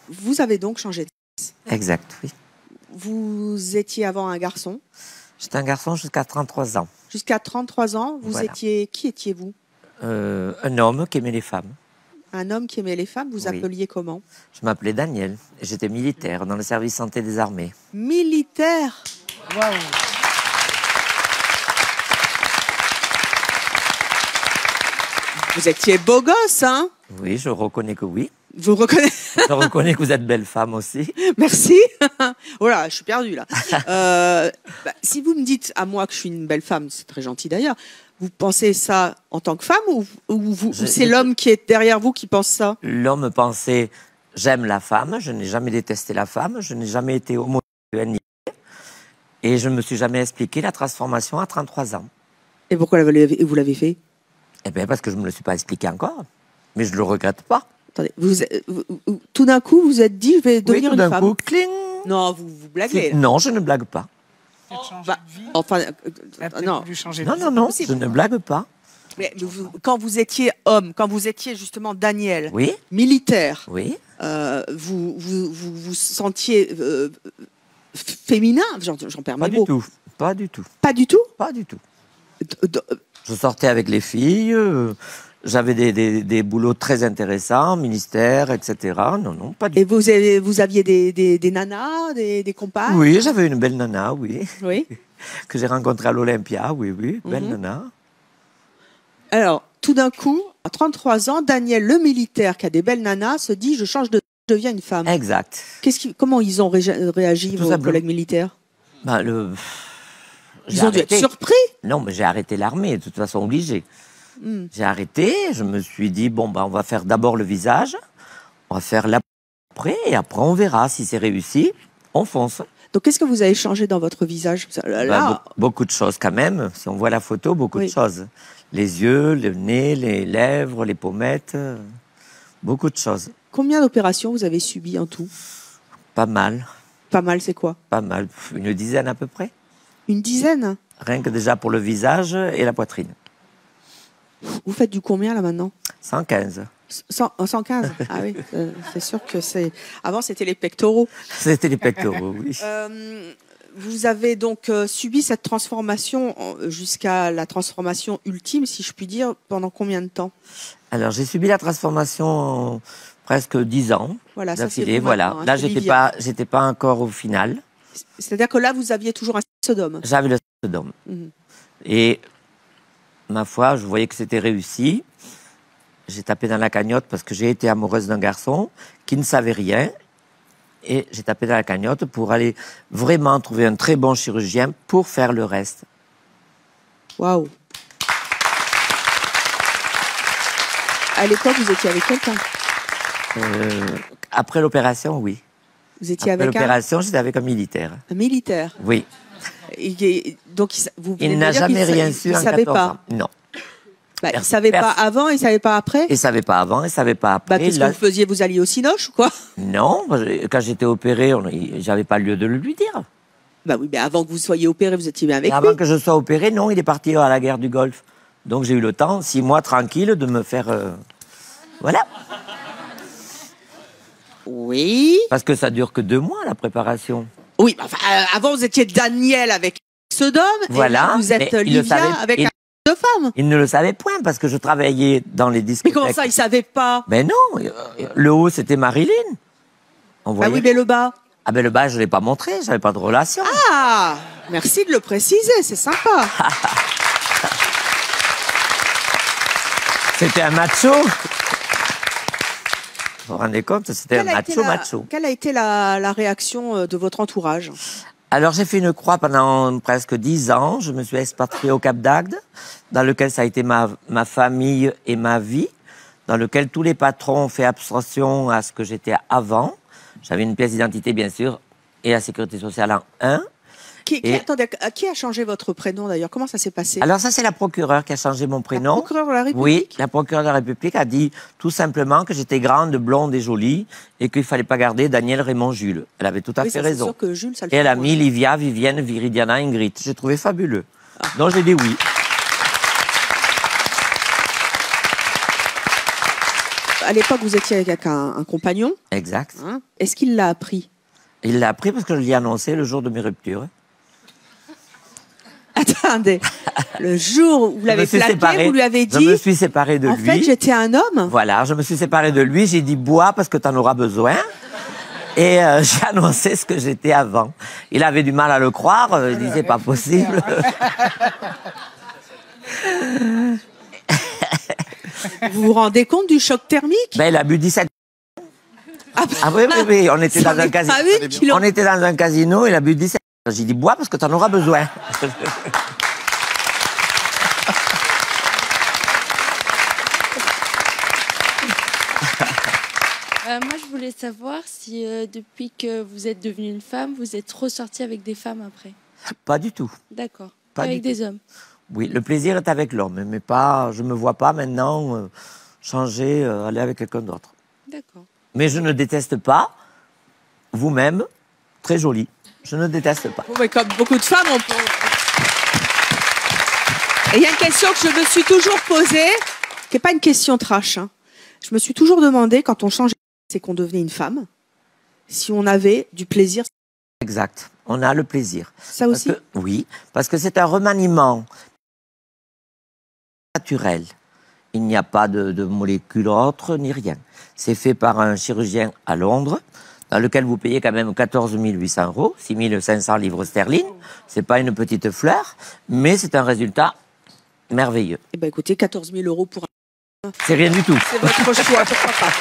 Vous avez donc changé de sexe. Exact, oui. Vous étiez avant un garçon. J'étais un garçon jusqu'à 33 ans. Jusqu'à 33 ans, vous Voilà. étiez... Qui étiez-vous? Un homme qui aimait les femmes. Un homme qui aimait les femmes, vous Oui. appeliez comment? Je m'appelais Daniel. Et j'étais militaire dans le service santé des armées. Militaire. Waouh. Vous étiez beau gosse, hein? Oui, je reconnais que oui. Vous reconnaissez? Je reconnais que vous êtes belle femme aussi. Merci. Voilà, je suis perdue là. Si vous me dites à moi que je suis une belle femme, c'est très gentil d'ailleurs. Vous pensez ça en tant que femme ou c'est l'homme qui est derrière vous qui pense ça? L'homme pensait j'aime la femme, je n'ai jamais détesté la femme, je n'ai jamais été homosexuel et je ne me suis jamais expliqué la transformation à 33 ans. Et pourquoi vous l'avez fait? Eh bien, parce que je ne me le suis pas expliqué encore. Mais je ne le regrette pas. Attendez, tout d'un coup, vous êtes dit, je vais devenir une femme. Tout d'un coup, cling. Non, vous blaguez. Non, je ne blague pas. Enfin, non, je ne blague pas. Mais quand vous étiez homme, quand vous étiez justement Daniel, oui, militaire, oui, vous sentiez féminin, j'en perds mes mots. Pas du tout. Pas du tout? Pas du tout. Je sortais avec les filles, j'avais des boulots très intéressants, ministère, etc. Non, pas du tout. Et vous aviez des nanas, des compagnes? Oui, j'avais une belle nana, oui. Oui. Que j'ai rencontrée à l'Olympia, oui, belle nana. Alors, tout d'un coup, à 33 ans, Daniel, le militaire qui a des belles nanas, se dit, je deviens une femme. Exact. Comment ils ont réagi, vos collègues militaires? Ils ont dû être surpris. Non, mais j'ai arrêté l'armée, de toute façon, obligé. J'ai arrêté, je me suis dit, on va faire d'abord le visage, on va faire l'après, et après on verra si c'est réussi, on fonce. Donc, qu'est-ce que vous avez changé dans votre visage? Là... Beaucoup de choses quand même, si on voit la photo, beaucoup de choses. Les yeux, le nez, les lèvres, les pommettes, beaucoup de choses. Combien d'opérations vous avez subies en tout? Pas mal. Pas mal, c'est quoi? Pas mal, une dizaine à peu près. Une dizaine? Rien que déjà pour le visage et la poitrine. Vous faites du combien là maintenant? 115. 115? Ah oui, c'est sûr que c'est... Avant, c'était les pectoraux. C'était les pectoraux, oui. Vous avez donc subi cette transformation jusqu'à la transformation ultime, si je puis dire, pendant combien de temps? Alors, j'ai subi la transformation presque 10 ans. Voilà, ça c'est voilà. Là, j'étais pas encore au final. C'est-à-dire que là, vous aviez toujours un sodome. J'avais le sodome. Et ma foi, je voyais que c'était réussi. J'ai tapé dans la cagnotte parce que j'ai été amoureuse d'un garçon qui ne savait rien. Et j'ai tapé dans la cagnotte pour aller vraiment trouver un très bon chirurgien pour faire le reste. Waouh! À l'époque, vous étiez avec quelqu'un? Après l'opération, oui. Vous étiez Après avec l'opération, j'étais avec un militaire. Un militaire? Oui. Donc, il n'a jamais rien su en 14 ans. Non. Il ne savait pas avant, il ne savait pas après? Il ne savait pas avant, il ne savait pas après. Qu'est-ce que vous faisiez? Vous alliez au cinoche ou quoi? Non, quand j'étais opéré, j'avais pas lieu de le lui dire. Oui, mais avant que vous soyez opéré, vous étiez bien avec lui. Avant que je sois opéré, non, il est parti à la guerre du Golfe. Donc j'ai eu le temps, 6 mois tranquille, de me faire... Voilà. Oui. Parce que ça dure que 2 mois, la préparation. Oui, avant vous étiez Daniel avec Sodome, voilà, et là, vous êtes Livia avec un de femme. Il ne le savait point parce que je travaillais dans les discothèques. Mais comment ça, il ne savait pas? Ben non, le haut c'était Marilyn. Ah oui, mais le bas? Ah ben le bas, je ne l'ai pas montré, j'avais pas de relation. Ah, merci de le préciser, c'est sympa. C'était un macho. Vous vous rendez compte, c'était un macho. Quelle a été la réaction de votre entourage? Alors, j'ai fait une croix pendant presque 10 ans. Je me suis expatriée au Cap d'Agde, dans lequel ça a été ma famille et ma vie, dans lequel tous les patrons ont fait abstraction à ce que j'étais avant. J'avais une pièce d'identité, bien sûr, et la sécurité sociale en 1. Attendez, qui a changé votre prénom d'ailleurs? Comment ça s'est passé? Alors ça, c'est la procureure qui a changé mon prénom. La procureure de la République? Oui, la procureure de la République a dit tout simplement que j'étais grande, blonde et jolie et qu'il ne fallait pas garder Daniel, Raymond, Jules. Elle avait tout à fait raison. Sûr que Jules, ça le et elle a mis Livia, Vivienne, Viridiana, Ingrid. J'ai trouvé fabuleux. Donc j'ai dit oui. à l'époque, vous étiez avec un compagnon. Exact. Hein. Est-ce qu'il l'a appris? Il l'a appris parce que je l'ai annoncé le jour de mes ruptures. Attendez, le jour où vous l'avez plaqué, vous lui avez dit... Je me suis séparé de lui. En fait, j'étais un homme. Voilà, je me suis séparé de lui. J'ai dit, bois parce que tu en auras besoin. Et j'ai annoncé ce que j'étais avant. Il avait du mal à le croire. Il disait, pas possible. Vous vous rendez compte du choc thermique? Ben, il a bu 17. Ah oui, oui, oui. On était dans un casino. On était dans un casino. Il a bu 17. J'ai dit, bois parce que tu en auras besoin. Moi, je voulais savoir si depuis que vous êtes devenue une femme, vous êtes ressortie avec des femmes après. Pas du tout. D'accord. Pas Avec du des hommes. Oui, le plaisir est avec l'homme, mais pas. Je me vois pas maintenant changer, aller avec quelqu'un d'autre. D'accord. Mais je ne déteste pas vous-même, très jolie. Je ne déteste pas. Mais comme beaucoup de femmes, on peut... Et il y a une question que je me suis toujours posée, qui n'est pas une question trash. Hein. Je me suis toujours demandé, quand on changeait, c'est qu'on devenait une femme, si on avait du plaisir. Exact. On a le plaisir. Ça aussi? Oui, parce que c'est un remaniement naturel. Il n'y a pas de molécules autres, ni rien. C'est fait par un chirurgien à Londres, dans lequel vous payez quand même 14 800 €, 6 500 livres sterling. C'est pas une petite fleur, mais c'est un résultat merveilleux. Eh ben, écoutez, 14 000 € pour un... C'est rien du tout. C'est votre choix, pourquoi pas.